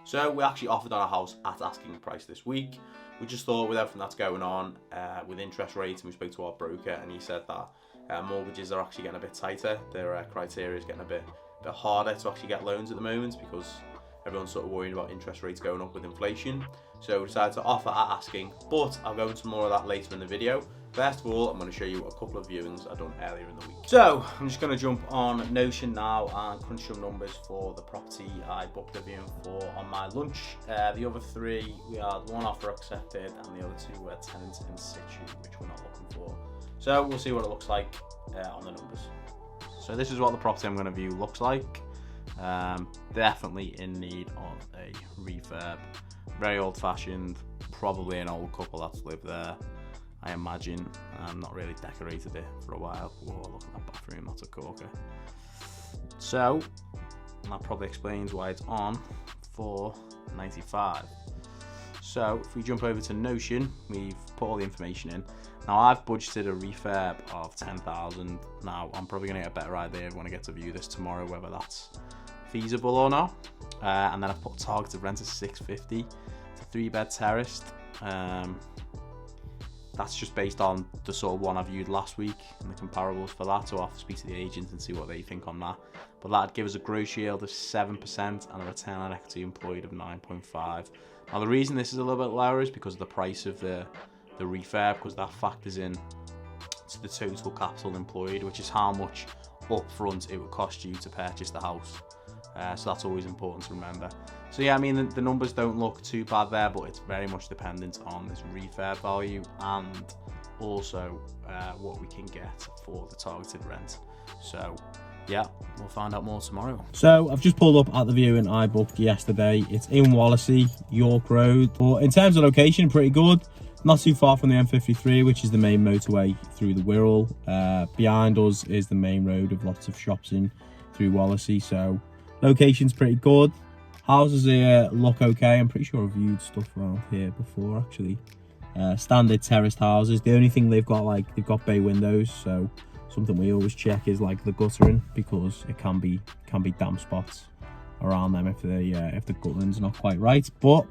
So we actually offered on a house at asking price this week. We just thought with everything that's going on with interest rates, and we spoke to our broker and he said that mortgages are actually getting a bit tighter. Their criteria is getting a bit harder to actually get loans at the moment because everyone's sort of worrying about interest rates going up with inflation. So we decided to offer at asking, but I'll go into more of that later in the video. First of all, I'm going to show you a couple of viewings I've done earlier in the week. So I'm just going to jump on Notion now and crunch some numbers for the property I booked a viewing for on my lunch. The other three, we had one offer accepted and the other two were tenants in situ, which we're not looking for. So we'll see what it looks like on the numbers. So this is what the property I'm going to view looks like. Definitely in need of a refurb. Very old fashioned, probably an old couple that's lived there, I imagine. Not really decorated it for a while. Whoa, look at that bathroom, that's a corker. So that probably explains why it's on for $95. So if we jump over to Notion, we've put all the information in. Now I've budgeted a refurb of $10,000. Now I'm probably going to get a better idea when I get to view this tomorrow whether that's feasible or not. And then I've put targeted rent of $650. It's a 3-bed terraced. That's just based on the sort of one I viewed last week and the comparables for that. So I'll have to speak to the agent and see what they think on that. But that'd give us a gross yield of 7% and a return on equity employed of 9.5. Now the reason this is a little bit lower is because of the price of the refurb, because that factors in to the total capital employed, which is how much upfront it would cost you to purchase the house. So that's always important to remember. So yeah, I mean the numbers don't look too bad there, but it's very much dependent on this refurb value and also what we can get for the targeted rent. So yeah, we'll find out more tomorrow. So I've just pulled up at the viewing I booked yesterday. It's in Wallasey, York Road. But in terms of location, pretty good. Not too far from the M53, which is the main motorway through the Wirral. Behind us is the main road with lots of shops in through Wallasey. So location's pretty good. Houses here look okay. I'm pretty sure I've viewed stuff around here before actually. Standard terraced houses. The only thing they've got bay windows, so something we always check is like the guttering, because it can be damp spots around them if the guttering's not quite right. But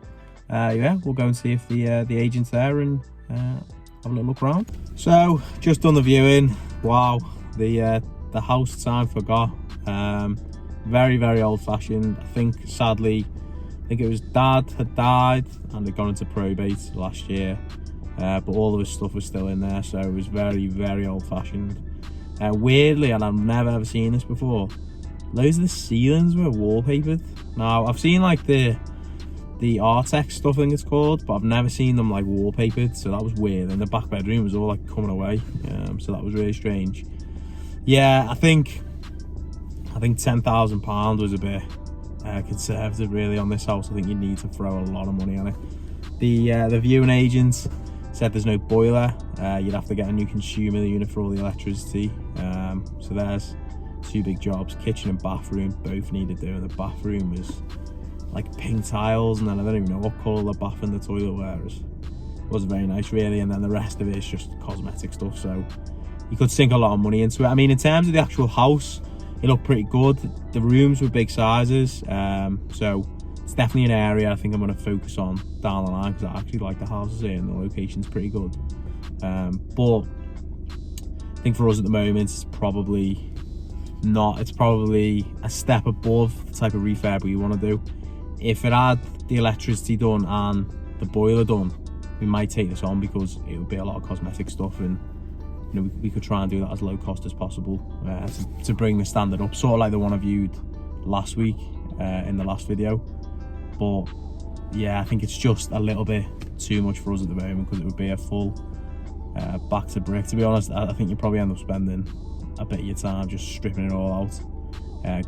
yeah, we'll go and see if the agent's there and have a little look around. So just done the viewing. Wow, the house time forgot. Very, very old-fashioned. I think sadly it was dad had died and had gone into probate last year, but all of his stuff was still in there, so it was very, very old-fashioned. Weirdly, and I've never ever seen this before, loads of the ceilings were wallpapered. Now I've seen like the Artex stuff, I think it's called, but I've never seen them like wallpapered, so that was weird. And the back bedroom was all like coming away, so that was really strange. Yeah, I think £10,000 was a bit conservative really on this house. I think you need to throw a lot of money on it. The viewing agent said there's no boiler. You'd have to get a new consumer unit for all the electricity. So there's two big jobs. Kitchen and bathroom both needed doing. The bathroom was like pink tiles, and then I don't even know what colour the bath and the toilet were. It wasn't very nice really, and then the rest of it is just cosmetic stuff, so you could sink a lot of money into it. I mean, in terms of the actual house, it looked pretty good. The rooms were big sizes, so it's definitely an area I think I'm going to focus on down the line, because I actually like the houses here and the location's pretty good. But I think for us at the moment, it's probably not. It's probably a step above the type of refurb we want to do. If it had the electricity done and the boiler done, we might take this on, because it would be a lot of cosmetic stuff, and you know, we could try and do that as low cost as possible to bring the standard up, sort of like the one I viewed last week in the last video. But yeah, I think it's just a little bit too much for us at the moment, because it would be a full back to brick. To be honest, I think you probably end up spending a bit of your time just stripping it all out,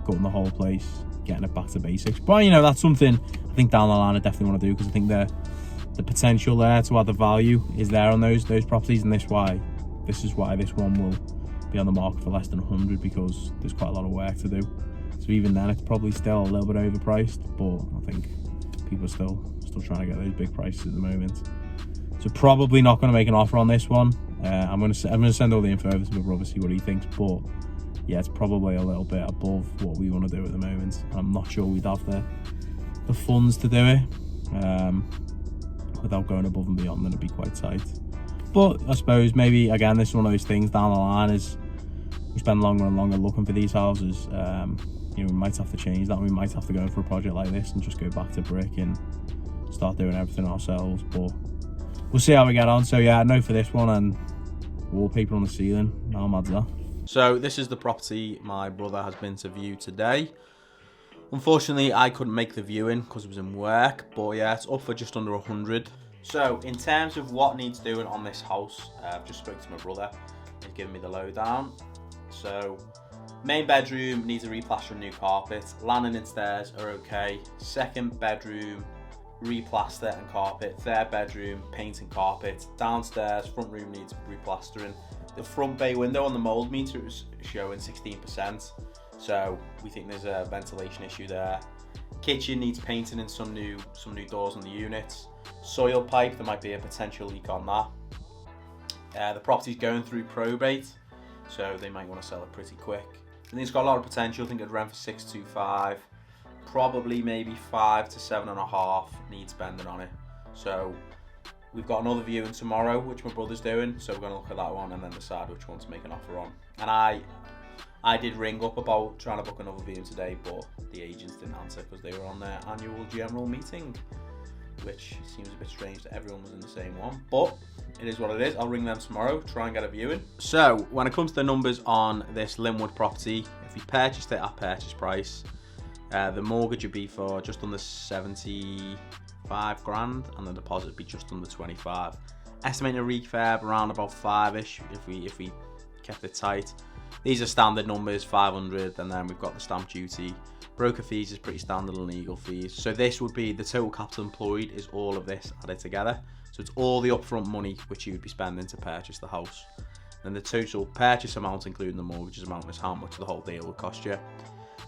gutting the whole place, getting it back to basics. But you know, that's something I think down the line I definitely want to do, because I think the potential there to add the value is there on those properties, and this is why this one will be on the market for less than 100, because there's quite a lot of work to do. So even then, it's probably still a little bit overpriced, but I think people are still trying to get those big prices at the moment. So probably not going to make an offer on this one. I'm going to send all the info over to my brother, see what he thinks. But yeah, it's probably a little bit above what we want to do at the moment. I'm not sure we'd have the funds to do it without going above and beyond, then it'd be quite tight. But I suppose maybe again, this is one of those things down the line is we spend longer and longer looking for these houses. You know, we might have to change that. We might have to go for a project like this and just go back to brick and start doing everything ourselves. But we'll see how we get on. So yeah, no for this one, and wallpaper on the ceiling. How mad's that? So this is the property my brother has been to view today. Unfortunately, I couldn't make the viewing because I was in work, but yeah, it's up for just under 100. So in terms of what needs doing on this house, I've just spoken to my brother. He's given me the lowdown. So main bedroom needs a replaster and new carpet. Landing and stairs are okay. Second bedroom, replaster and carpet. Third bedroom, paint and carpet. Downstairs, front room needs replastering. The front bay window on the mould meter is showing 16%. So we think there's a ventilation issue there. Kitchen needs painting and some new doors on the units. Soil pipe, there might be a potential leak on that. The property's going through probate, so they might want to sell it pretty quick. I think it's got a lot of potential. I think it'd rent for 625. Probably maybe 5 to 7.5 needs spending on it. So we've got another viewing tomorrow, which my brother's doing. So we're going to look at that one and then decide which one to make an offer on. And I did ring up about trying to book another viewing today, but the agents didn't answer because they were on their annual general meeting, which seems a bit strange that everyone was in the same one, but it is what it is. I'll ring them tomorrow, try and get a viewing. So when it comes to the numbers on this Linwood property, if we purchased it at purchase price, the mortgage would be for just under 75 grand and the deposit would be just under 25. Estimating a refurb around about 5ish if we kept it tight. These are standard numbers, 500, and then we've got the stamp duty. Broker fees is pretty standard, and legal fees. So this would be the total capital employed is all of this added together. So it's all the upfront money which you would be spending to purchase the house. Then the total purchase amount, including the mortgages amount, is how much the whole deal would cost you.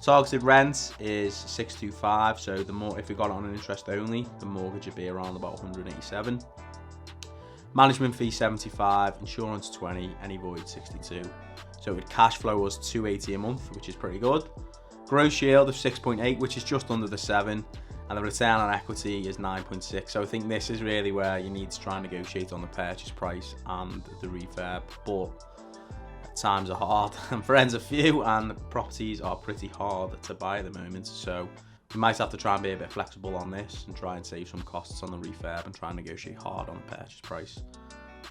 Targeted rent is 625. So if we got it on an interest only, the mortgage would be around about 187. Management fee 75, insurance 20, any void 62. So it would cash flow us 280 a month, which is pretty good. Gross yield of 6.8, which is just under the 7, and the return on equity is 9.6. So I think this is really where you need to try and negotiate on the purchase price and the refurb. But times are hard, and friends are few, and properties are pretty hard to buy at the moment. So we might have to try and be a bit flexible on this and try and save some costs on the refurb and try and negotiate hard on the purchase price.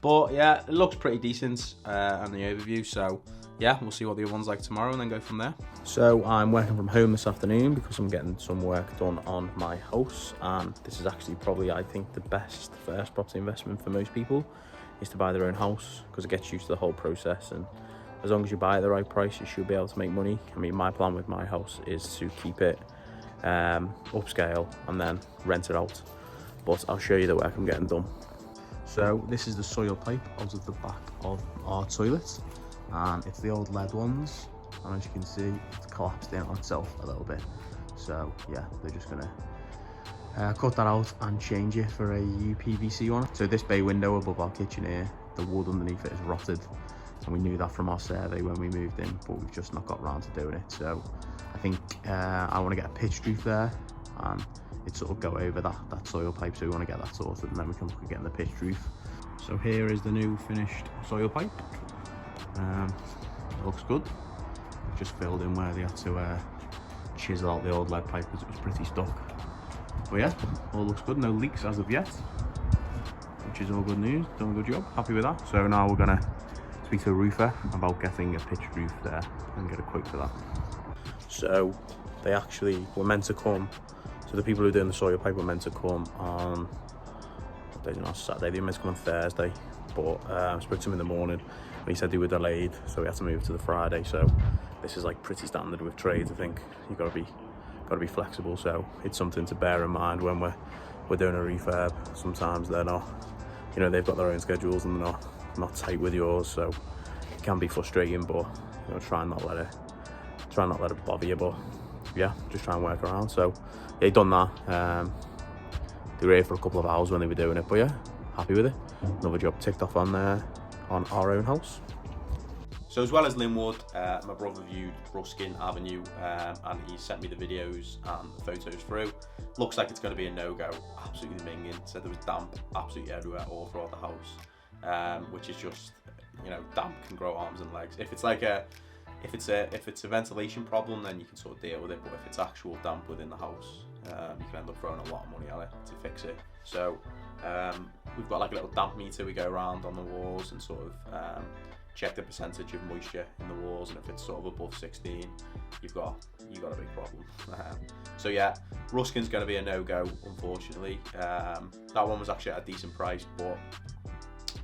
But yeah, it looks pretty decent on the overview. So yeah, we'll see what the other one's like tomorrow and then go from there. So I'm working from home this afternoon because I'm getting some work done on my house, and this is actually probably, I think, the best first property investment for most people is to buy their own house, because it gets you to the whole process, and as long as you buy it at the right price, you should be able to make money. I mean, my plan with my house is to keep it upscale and then rent it out, but I'll show you the work I'm getting done. So this is the soil pipe out of the back of our toilet, and it's the old lead ones, and as you can see, it's collapsed in on itself a little bit. So yeah, they're just gonna cut that out and change it for a UPVC one. So this bay window above our kitchen here, the wood underneath it is rotted, and we knew that from our survey when we moved in, but we've just not got around to doing it. So I think I want to get a pitched roof there, and it sort of go over that soil pipe, so we want to get that sorted, and then we can look at getting the pitched roof. So here is the new finished soil pipe. It looks good. Just filled in where they had to chisel out the old lead pipe because it was pretty stuck. But yeah, all looks good, no leaks as of yet, which is all good news. Done a good job, happy with that. So now we're gonna speak to a roofer about getting a pitched roof there and get a quote for that. So they actually were meant to come, so the people who are doing the soil pipe were meant to come on, what day is it now, Saturday, they were meant to come on Thursday, but I spoke to him in the morning and he said they were delayed, so we had to move to the Friday. So this is like pretty standard with trades. I think you've got to be flexible, so it's something to bear in mind when we're doing a refurb. Sometimes they're not, you know, they've got their own schedules and they're not tight with yours, so it can be frustrating, but you know, try and not let it bother you. But yeah, just try and work around. So yeah, done that. They were here for a couple of hours when they were doing it, but yeah, happy with it. Another job ticked off on our own house. So as well as Linwood, my brother viewed Ruskin Avenue, and he sent me the videos and the photos through. Looks like it's going to be a no-go, absolutely minging. Said there was damp absolutely everywhere, all throughout the house, which is just, you know, damp can grow arms and legs. If it's like if it's a ventilation problem, then you can sort of deal with it. But if it's actual damp within the house, you can end up throwing a lot of money at it to fix it. So we've got like a little damp meter we go around on the walls and sort of check the percentage of moisture in the walls, and if it's sort of above 16, you've got a big problem. So yeah, Ruskin's going to be a no-go, unfortunately. That one was actually at a decent price, but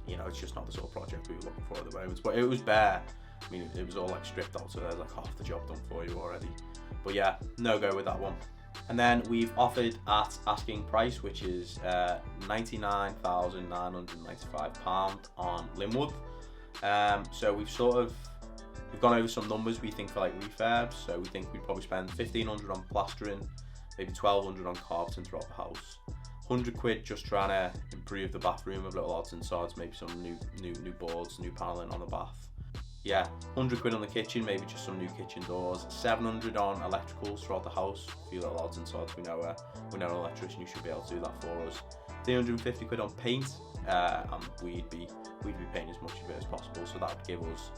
you know, it's just not the sort of project we were looking for at the moment. But it was bare. I mean, it was all like stripped out, so there's like half the job done for you already. But yeah, no-go with that one. And then we've offered at asking price, which is £99,995 on Linwood. So we've gone over some numbers we think for like refurbs. So we think we'd probably spend £1,500 on plastering, maybe £1,200 on carpeting throughout the house, £100 just trying to improve the bathroom with little odds and sods, maybe some new boards, new paneling on the bath. Yeah, £100 on the kitchen, maybe just some new kitchen doors. £700 on electricals throughout the house. A few little odds and sods. We know an electrician who should be able to do that for us. £350 on paint, and we'd be paying as much of it as possible. So that would give us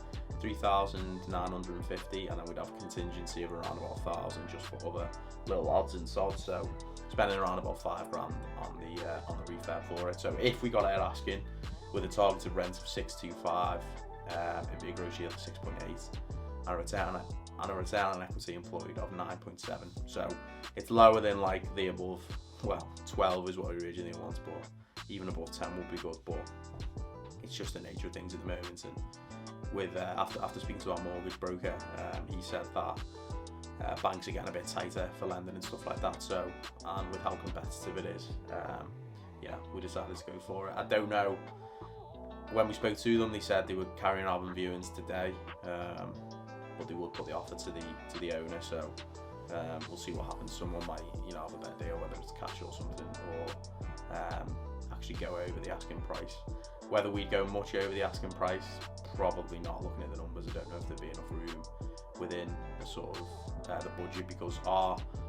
£3,950, and then we'd have a contingency of around about £1,000 just for other little odds and sods. So spending around about £5,000 on the refurb for it. So if we got it at asking with a targeted rent of 625. It'd be a gross yield of 6.8 and a return on equity employed of 9.7. So it's lower than like the above. Well, 12 is what we originally want, but even above 10 would be good. But it's just the nature of things at the moment. And with after speaking to our mortgage broker, he said that banks are getting a bit tighter for lending and stuff like that. So, and with how competitive it is, yeah, we decided to go for it. I don't know. When we spoke to them, they said they were carrying album viewings today, but they would put the offer to the owner. So we'll see what happens. Someone might, you know, have a better deal, whether it's cash or something, or actually go over the asking price. Whether we'd go much over the asking price, probably not. Looking at the numbers, I don't know if there'd be enough room within the sort of the budget, because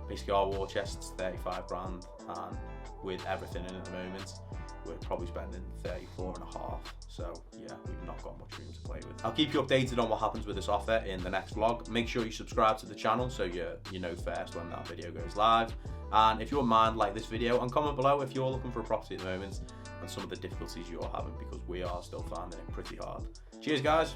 basically our war chest's 35 grand, and with everything in at the moment, we're probably spending 34.5. So yeah, we've not got much room to play with. I'll keep you updated on what happens with this offer in the next vlog. Make sure you subscribe to the channel so you know first when that video goes live. And if you wouldn't mind, like this video and comment below if you're looking for a property at the moment and some of the difficulties you're having, because we are still finding it pretty hard. Cheers guys.